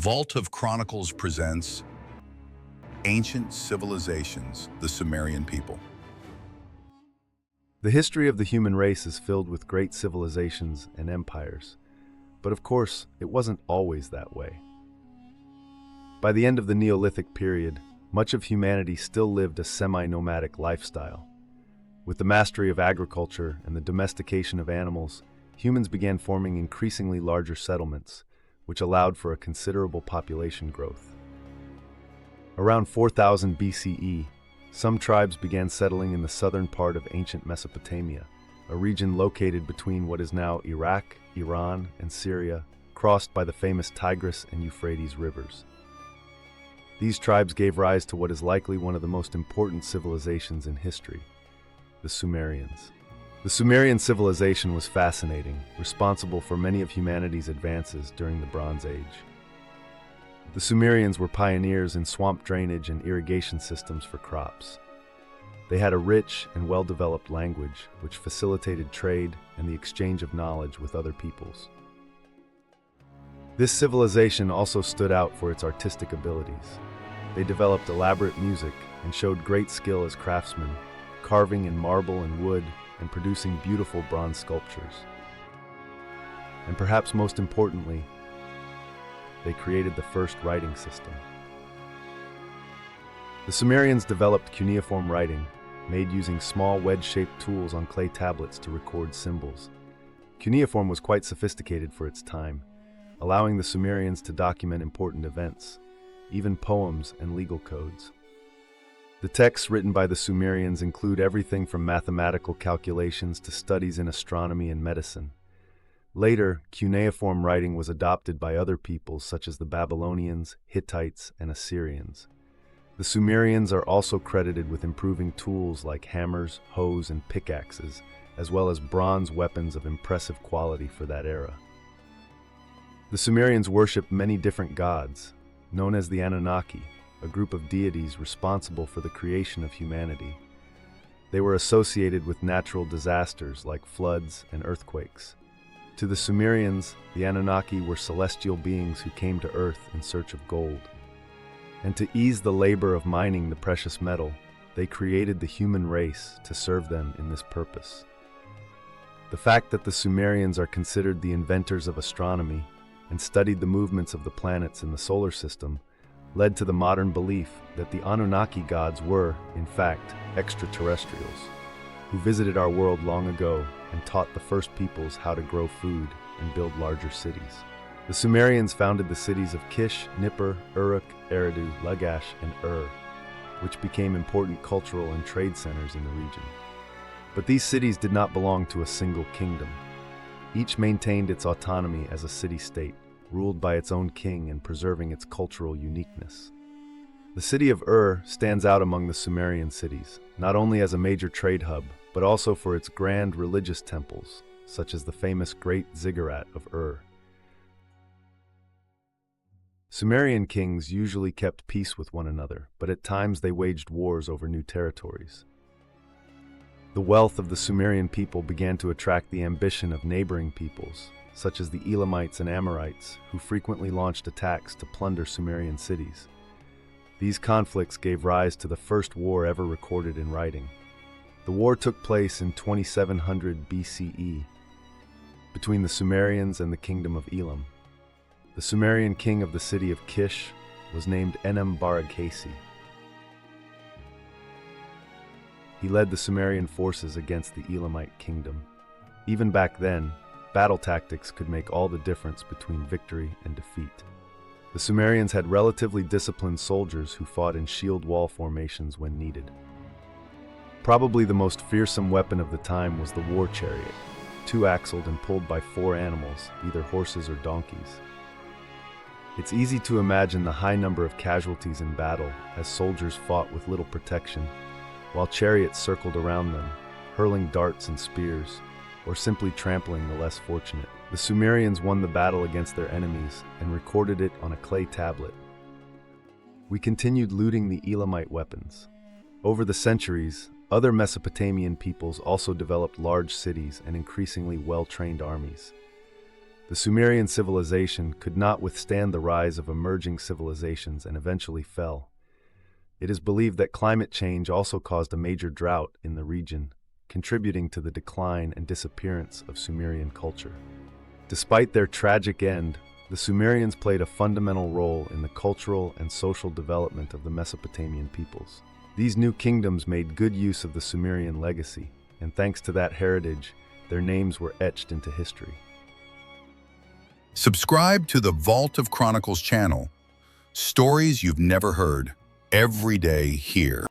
Vault of Chronicles presents Ancient Civilizations, the Sumerian People. The history of the human race is filled with great civilizations and empires, but of course, it wasn't always that way. By the end of the Neolithic period, much of humanity still lived a semi-nomadic lifestyle. With the mastery of agriculture and the domestication of animals, humans began forming increasingly larger settlements, which allowed for a considerable population growth. Around 4000 BCE, some tribes began settling in the southern part of ancient Mesopotamia, a region located between what is now Iraq, Iran, and Syria, crossed by the famous Tigris and Euphrates rivers. These tribes gave rise to what is likely one of the most important civilizations in history, the Sumerians. The Sumerian civilization was fascinating, responsible for many of humanity's advances during the Bronze Age. The Sumerians were pioneers in swamp drainage and irrigation systems for crops. They had a rich and well-developed language, which facilitated trade and the exchange of knowledge with other peoples. This civilization also stood out for its artistic abilities. They developed elaborate music and showed great skill as craftsmen, carving in marble and wood, and producing beautiful bronze sculptures. And perhaps most importantly, they created the first writing system. The Sumerians developed cuneiform writing, made using small wedge-shaped tools on clay tablets to record symbols. Cuneiform was quite sophisticated for its time, allowing the Sumerians to document important events, even poems and legal codes. The texts written by the Sumerians include everything from mathematical calculations to studies in astronomy and medicine. Later, cuneiform writing was adopted by other peoples such as the Babylonians, Hittites, and Assyrians. The Sumerians are also credited with improving tools like hammers, hoes, and pickaxes, as well as bronze weapons of impressive quality for that era. The Sumerians worshipped many different gods, known as the Anunnaki, a group of deities responsible for the creation of humanity. They were associated with natural disasters like floods and earthquakes. To the Sumerians, the Anunnaki were celestial beings who came to Earth in search of gold. And to ease the labor of mining the precious metal, they created the human race to serve them in this purpose. The fact that the Sumerians are considered the inventors of astronomy and studied the movements of the planets in the solar system led to the modern belief that the Anunnaki gods were, in fact, extraterrestrials, who visited our world long ago and taught the first peoples how to grow food and build larger cities. The Sumerians founded the cities of Kish, Nippur, Uruk, Eridu, Lagash, and Ur, which became important cultural and trade centers in the region. But these cities did not belong to a single kingdom. Each maintained its autonomy as a city-state, ruled by its own king and preserving its cultural uniqueness. The city of Ur stands out among the Sumerian cities, not only as a major trade hub, but also for its grand religious temples, such as the famous Great Ziggurat of Ur. Sumerian kings usually kept peace with one another, but at times they waged wars over new territories. The wealth of the Sumerian people began to attract the ambition of neighboring peoples, such as the Elamites and Amorites, who frequently launched attacks to plunder Sumerian cities. These conflicts gave rise to the first war ever recorded in writing. The war took place in 2700 BCE between the Sumerians and the Kingdom of Elam. The Sumerian king of the city of Kish was named Enem-Barakhasi. He led the Sumerian forces against the Elamite kingdom. Even back then, battle tactics could make all the difference between victory and defeat. The Sumerians had relatively disciplined soldiers who fought in shield wall formations when needed. Probably the most fearsome weapon of the time was the war chariot, two-axled and pulled by 4 animals, either horses or donkeys. It's easy to imagine the high number of casualties in battle as soldiers fought with little protection, while chariots circled around them, hurling darts and spears, or simply trampling the less fortunate. The Sumerians won the battle against their enemies and recorded it on a clay tablet. We continued looting the Elamite weapons. Over the centuries, other Mesopotamian peoples also developed large cities and increasingly well-trained armies. The Sumerian civilization could not withstand the rise of emerging civilizations and eventually fell. It is believed that climate change also caused a major drought in the region, contributing to the decline and disappearance of Sumerian culture. Despite their tragic end, the Sumerians played a fundamental role in the cultural and social development of the Mesopotamian peoples. These new kingdoms made good use of the Sumerian legacy, and thanks to that heritage, their names were etched into history. Subscribe to the Vault of Chronicles channel. Stories you've never heard, every day here.